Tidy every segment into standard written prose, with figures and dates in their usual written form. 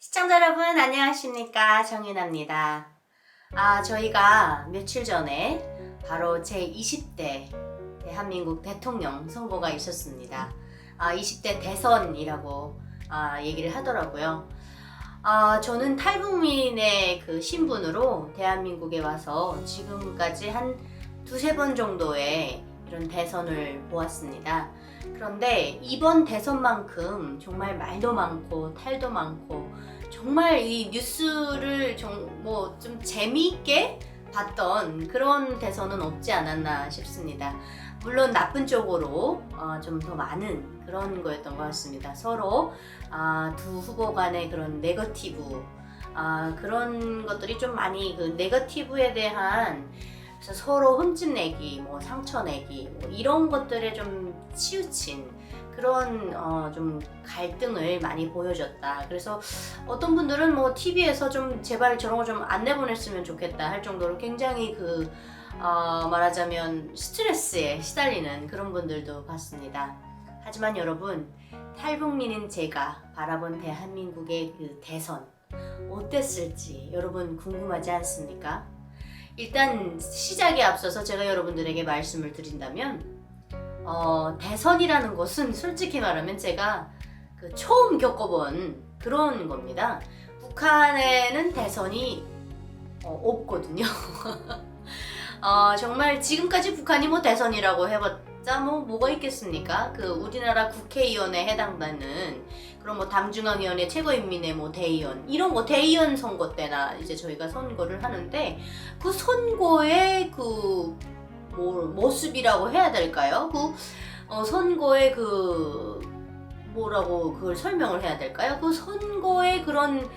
시청자 여러분 안녕하십니까, 정윤아입니다. 저희가 며칠 전에 바로 제20대 대한민국 대통령 선거가 있었습니다. 20대 대선이라고 얘기를 하더라고요. 저는 탈북민의 그 신분으로 대한민국에 와서 지금까지 한 두세 번 정도의 이런 대선을 보았습니다. 그런데 이번 대선만큼 정말 말도 많고 탈도 많고 정말 이 뉴스를 좀 재미있게 봤던 그런 대선은 없지 않았나 싶습니다. 물론 나쁜 쪽으로 좀 더 많은 그런 거였던 것 같습니다. 서로 두 후보 간의 그런 네거티브 그런 것들이 좀 많이 그 네거티브에 대한 그래서 서로 흠집내기, 상처내기 이런 것들에 좀 치우친 그런 좀 갈등을 많이 보여줬다. 그래서 어떤 분들은 TV에서 좀 제발 저런 거 좀 안 내보냈으면 좋겠다 할 정도로 굉장히 말하자면 스트레스에 시달리는 그런 분들도 봤습니다. 하지만 여러분, 탈북민인 제가 바라본 대한민국의 그 대선 어땠을지 여러분 궁금하지 않습니까? 일단 시작에 앞서서 제가 여러분들에게 말씀을 드린다면 대선이라는 것은 솔직히 말하면 제가 처음 겪어본 그런 겁니다. 북한에는 대선이 없거든요. 정말 지금까지 북한이 대선이라고 해봤자 뭐가 있겠습니까? 우리나라 국회의원에 해당되는 그런 당중앙위원회 최고인민회 대의원 이런 대의원 선거 때나 이제 저희가 선거를 하는데 그 선거의 모습이라고 해야 될까요? 선거의 뭐라고 그걸 설명을 해야 될까요? 선거의 그런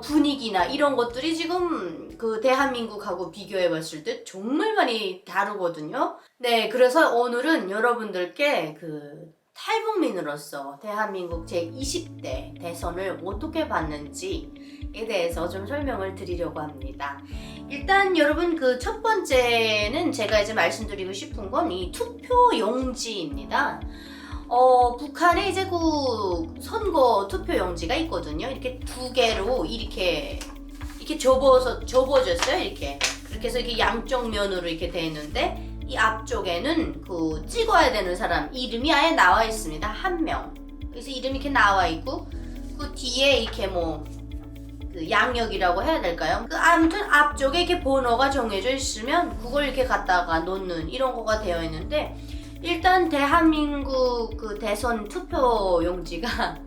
분위기나 이런 것들이 지금 대한민국하고 비교해 봤을 때 정말 많이 다르거든요. 네, 그래서 오늘은 여러분들께 탈북민으로서 대한민국 제20대 대선을 어떻게 봤는지에 대해서 좀 설명을 드리려고 합니다. 일단 여러분 첫 번째는 제가 이제 말씀드리고 싶은 건 이 투표용지입니다. 북한에 이제 선거 투표용지가 있거든요. 이렇게 두 개로 이렇게 접어졌어요. 이렇게 해서 이렇게 양쪽 면으로 이렇게 돼 있는데 이 앞쪽에는 찍어야 되는 사람 이름이 아예 나와 있습니다. 한 명. 그래서 이름이 이렇게 나와 있고 뒤에 이렇게 양력이라고 해야 될까요? 아무튼 앞쪽에 이렇게 번호가 정해져 있으면 그걸 이렇게 갖다가 놓는 이런 거가 되어 있는데 일단 대한민국 대선 투표용지가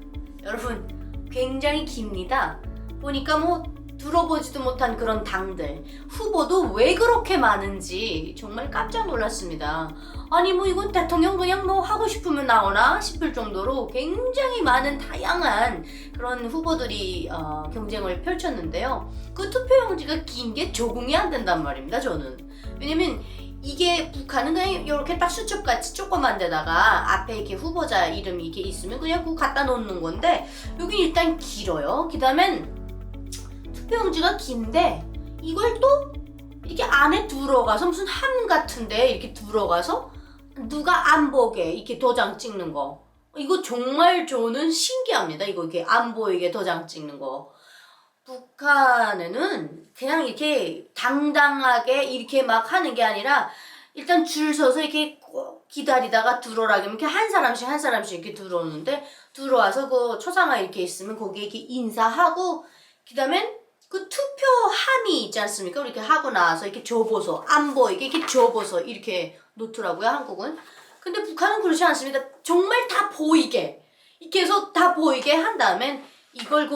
여러분 굉장히 깁니다. 보니까 들어보지도 못한 그런 당들 후보도 왜 그렇게 많은지 정말 깜짝 놀랐습니다. 아니 이건 대통령 그냥 하고 싶으면 나오나 싶을 정도로 굉장히 많은 다양한 그런 후보들이 경쟁을 펼쳤는데요. 투표용지가 긴 게 적응이 안 된단 말입니다. 저는 왜냐면 이게 북한은 그냥 이렇게 딱 수첩같이 조그만 데다가 앞에 이렇게 후보자 이름이 이렇게 있으면 그냥 갖다 놓는 건데 여기 일단 길어요. 그다음엔 투표용지가 긴데 이걸 또 이렇게 안에 들어가서 무슨 함 같은데 이렇게 들어가서 누가 안 보게 이렇게 도장 찍는 거 이거 정말 저는 신기합니다. 이거 이렇게 안 보이게 도장 찍는 거 북한에는 그냥 이렇게 당당하게 이렇게 막 하는 게 아니라 일단 줄 서서 이렇게 기다리다가 들어오라 그러면 이렇게 한 사람씩 이렇게 들어오는데 들어와서 초상화 이렇게 있으면 거기에 이렇게 인사하고 그다음엔 투표함이 있지 않습니까? 이렇게 하고 나와서 이렇게 접어서 안 보이게 이렇게 접어서 이렇게 놓더라고요, 한국은. 근데 북한은 그렇지 않습니다. 정말 다 보이게 이렇게 해서 다 보이게 한 다음엔 이걸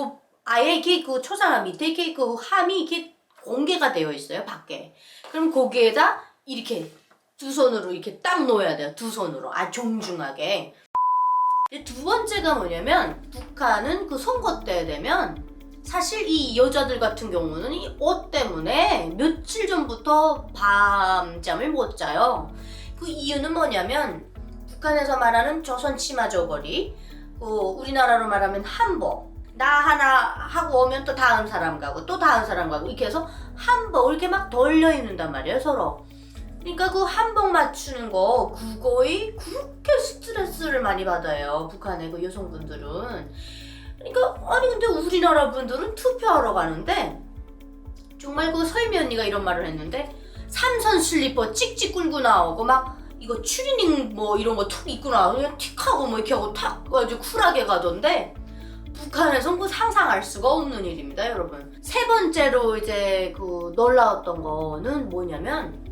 아예 이렇게 초상화 밑에 이렇게 함이 이렇게 공개가 되어 있어요, 밖에. 그럼 거기에다 이렇게 두 손으로 이렇게 딱 놓아야 돼요. 두 손으로. 정중하게. 두 번째가 뭐냐면 북한은 선거 때 되면 사실 이 여자들 같은 경우는 이 옷 때문에 며칠 전부터 밤잠을 못 자요. 이유는 뭐냐면 북한에서 말하는 조선 치마 저고리, 우리나라로 말하면 한복. 나 하나 하고 오면 또 다음 사람 가고 또 다음 사람 가고 이렇게 해서 한복을 이렇게 막 돌려 입는단 말이에요, 서로. 그러니까 한복 맞추는 거 그거에 그렇게 스트레스를 많이 받아요, 북한의 여성분들은. 그러니까 아니 근데 우리나라 분들은 투표하러 가는데 정말 그 설미 언니가 이런 말을 했는데 삼선 슬리퍼 찍찍 끌고 나오고 막 이거 추리닝 뭐 이런 거 툭 입고 나오고 그냥 틱하고 뭐 이렇게 하고 탁 아주 쿨하게 가던데 북한에선 그 상상할 수가 없는 일입니다, 여러분. 세 번째로 이제 그 놀라웠던 거는 뭐냐면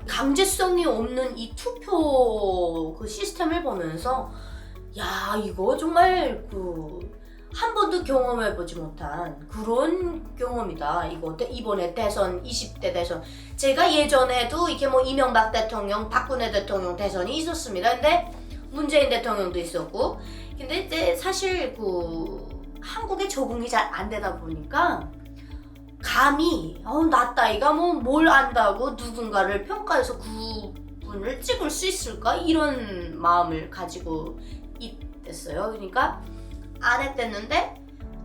강제성이 없는 이 투표 그 시스템을 보면서 야 이거 정말 한 번도 경험해보지 못한 그런 경험이다. 이거 이번에 대선 20대 대선 제가 예전에도 이렇게 뭐 이명박 대통령, 박근혜 대통령 대선이 있었습니다. 근데 문재인 대통령도 있었고 근데 이제 사실 한국에 적응이 잘 안 되다 보니까 감히 나 따위가 뭐 뭘 안다고 누군가를 평가해서 그분을 찍을 수 있을까 이런 마음을 가지고 있댔어요. 그러니까 안 했댔는데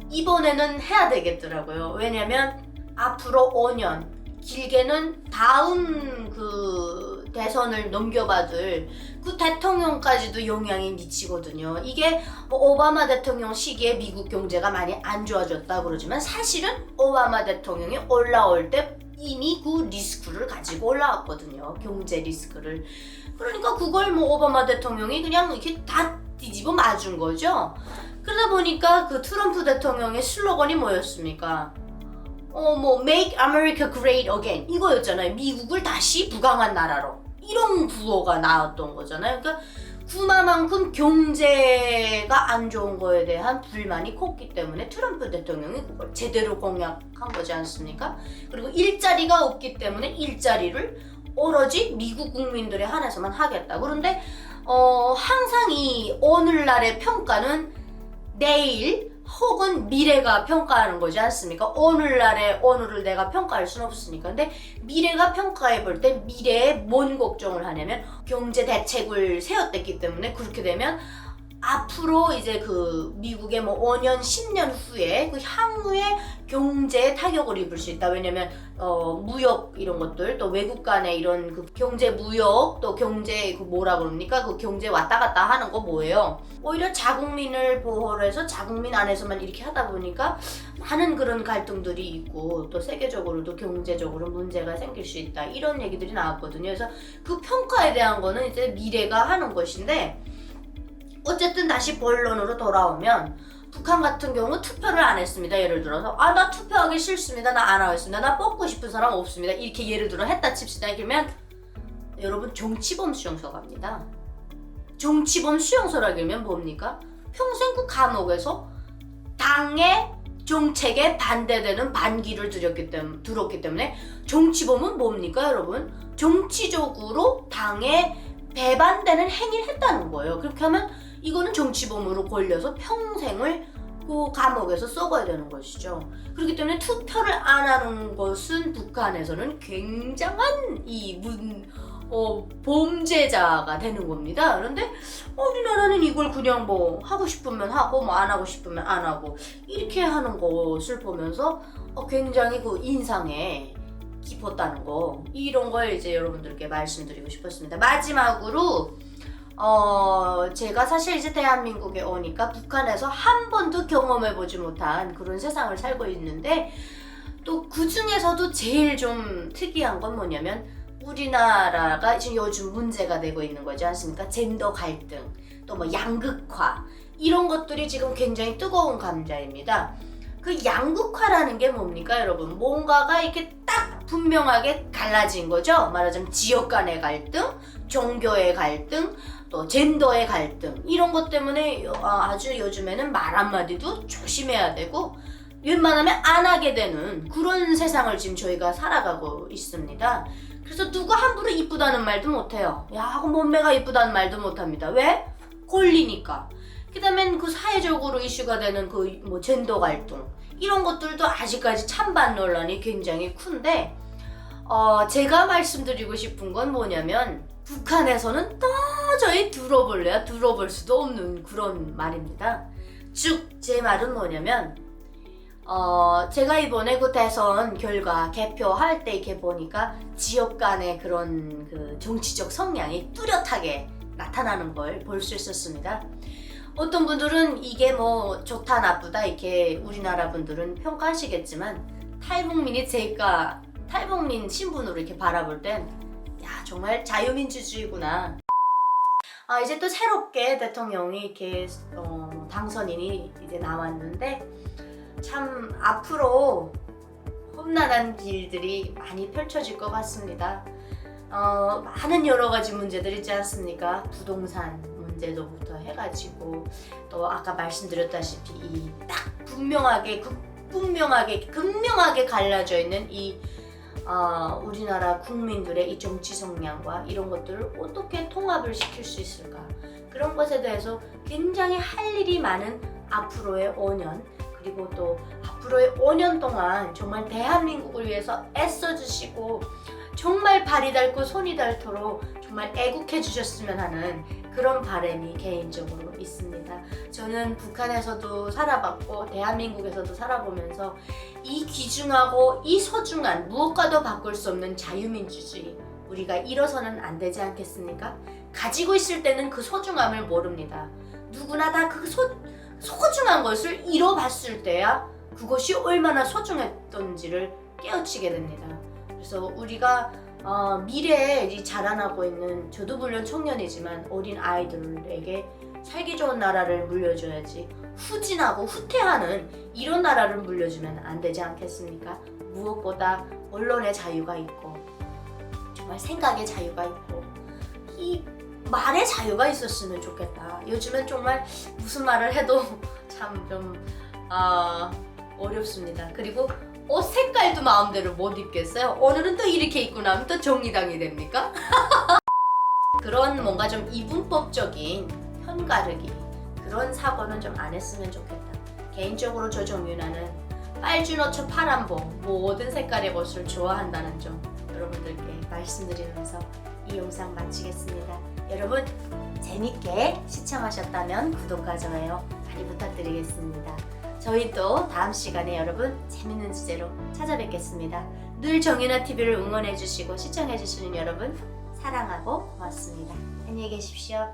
이번에는 해야 되겠더라고요. 왜냐면 앞으로 5년 길게는 다음 그 대선을 넘겨받을 그 대통령까지도 영향이 미치거든요. 이게 뭐 오바마 대통령 시기에 미국 경제가 많이 안 좋아졌다 그러지만 사실은 오바마 대통령이 올라올 때 이미 그 리스크를 가지고 올라왔거든요. 경제 리스크를. 그러니까 그걸 뭐 오바마 대통령이 그냥 이렇게 다 뒤집어 맞은 거죠. 그러다 보니까 그 트럼프 대통령의 슬로건이 뭐였습니까? 뭐 Make America Great Again 이거였잖아요. 미국을 다시 부강한 나라로 이런 구호가 나왔던 거잖아요. 그러니까 그만큼 경제가 안 좋은 거에 대한 불만이 컸기 때문에 트럼프 대통령이 그걸 제대로 공약한 거지 않습니까? 그리고 일자리가 없기 때문에 일자리를 오로지 미국 국민들에 한해서만 하겠다. 그런데 항상 이 오늘날의 평가는 내일 혹은 미래가 평가하는 거지 않습니까? 오늘을 내가 평가할 수는 없으니까. 근데 미래가 평가해 볼 때 미래에 뭔 걱정을 하냐면 경제 대책을 세웠댔기 때문에 그렇게 되면 앞으로 이제 미국의 뭐 5년, 10년 후에 향후에 경제에 타격을 입을 수 있다. 왜냐면 무역 이런 것들 또 외국 간의 이런 경제 무역 또 경제 뭐라 그럽니까? 경제 왔다 갔다 하는 거 뭐예요? 오히려 자국민을 보호를 해서 자국민 안에서만 이렇게 하다 보니까 많은 그런 갈등들이 있고 또 세계적으로도 경제적으로 문제가 생길 수 있다. 이런 얘기들이 나왔거든요. 그래서 그 평가에 대한 거는 이제 미래가 하는 것인데 어쨌든 다시 본론으로 돌아오면 북한 같은 경우 투표를 안 했습니다. 예를 들어서 나 투표하기 싫습니다. 나 안 하겠습니다. 나 뽑고 싶은 사람 없습니다. 이렇게 예를 들어 했다 칩시다. 그러면 여러분 정치범 수용소 갑니다. 정치범 수용소라고 하면 뭡니까? 평생 그 감옥에서 당의 정책에 반대되는 반기를 들었기 때문에 정치범은 뭡니까 여러분? 정치적으로 당에 배반되는 행위를 했다는 거예요. 그렇게 하면 이거는 정치범으로 걸려서 평생을 그 감옥에서 썩어야 되는 것이죠. 그렇기 때문에 투표를 안 하는 것은 북한에서는 굉장한 범죄자가 되는 겁니다. 그런데 우리나라는 이걸 그냥 뭐 하고 싶으면 하고 뭐 안 하고 싶으면 안 하고 이렇게 하는 것을 보면서 굉장히 그 인상에 깊었다는 거 이런 걸 이제 여러분들께 말씀드리고 싶었습니다. 마지막으로 제가 사실 이제 대한민국에 오니까 북한에서 한 번도 경험해보지 못한 그런 세상을 살고 있는데 또 그 중에서도 제일 좀 특이한 건 뭐냐면 우리나라가 지금 요즘 문제가 되고 있는 거지 않습니까? 젠더 갈등, 또 뭐 양극화 이런 것들이 지금 굉장히 뜨거운 감자입니다. 그 양극화라는 게 뭡니까 여러분? 뭔가가 이렇게 딱 분명하게 갈라진 거죠. 말하자면 지역 간의 갈등, 종교의 갈등, 또 젠더의 갈등 이런 것 때문에 아주 요즘에는 말 한마디도 조심해야 되고 웬만하면 안 하게 되는 그런 세상을 지금 저희가 살아가고 있습니다. 그래서 누가 함부로 이쁘다는 말도 못해요. 야 하고 몸매가 이쁘다는 말도 못합니다. 왜? 걸리니까. 그 다음엔 그 사회적으로 이슈가 되는 뭐 젠더 갈등 이런 것들도 아직까지 찬반 논란이 굉장히 큰데 제가 말씀드리고 싶은 건 뭐냐면 북한에서는 도저히 들어볼 수도 없는 그런 말입니다. 즉 제 말은 뭐냐면 제가 이번에 그 대선 결과 개표할 때 이렇게 보니까 지역 간의 그런 그 정치적 성향이 뚜렷하게 나타나는 걸 볼 수 있었습니다. 어떤 분들은 이게 뭐 좋다 나쁘다 이렇게 우리나라 분들은 평가하시겠지만 탈북민이 제가 탈북민 신분으로 이렇게 바라볼 땐 야 정말 자유민주주의구나. 이제 또 새롭게 대통령이 이렇게 당선인이 이제 나왔는데 참 앞으로 험난한 길들이 많이 펼쳐질 것 같습니다. 많은 여러 가지 문제들 있지 않습니까? 부동산 문제도부터 해가지고 또 아까 말씀드렸다시피 이 딱 극명하게 갈라져 있는 이 우리나라 국민들의 이 정치 성향과 이런 것들을 어떻게 통합을 시킬 수 있을까? 그런 것에 대해서 굉장히 할 일이 많은 앞으로의 5년, 그리고 또 앞으로의 5년 동안 정말 대한민국을 위해서 애써주시고 정말 발이 닳고 손이 닳도록 정말 애국해 주셨으면 하는 그런 바람이 개인적으로 있습니다. 저는 북한에서도 살아봤고 대한민국에서도 살아보면서 이 귀중하고 이 소중한 무엇과도 바꿀 수 없는 자유민주주의 우리가 잃어서는 안 되지 않겠습니까? 가지고 있을 때는 그 소중함을 모릅니다. 누구나 다 그 소중한 것을 잃어봤을 때야 그것이 얼마나 소중했던지를 깨우치게 됩니다. 그래서 우리가 미래에 자라나고 있는 저도 물론 청년이지만 어린 아이들에게 살기 좋은 나라를 물려줘야지 후진하고 후퇴하는 이런 나라를 물려주면 안 되지 않겠습니까? 무엇보다 언론의 자유가 있고 정말 생각의 자유가 있고 이 말의 자유가 있었으면 좋겠다. 요즘은 정말 무슨 말을 해도 참 좀 어렵습니다. 그리고 옷 색깔도 마음대로 못 입겠어요. 오늘은 또 이렇게 입고 나면 또 정의당이 됩니까? 그런 뭔가 좀 이분법적인 편가르기 그런 사고는 좀 안 했으면 좋겠다. 개인적으로 저 정윤아는 빨주노초 파란보 모든 색깔의 옷을 좋아한다는 점 여러분들께 말씀드리면서 이 영상 마치겠습니다. 여러분 재밌게 시청하셨다면 구독과 좋아요 많이 부탁드리겠습니다. 저희 또 다음 시간에 여러분 재밌는 주제로 찾아뵙겠습니다. 늘 정윤아TV를 응원해주시고 시청해주시는 여러분 사랑하고 고맙습니다. 안녕히 계십시오.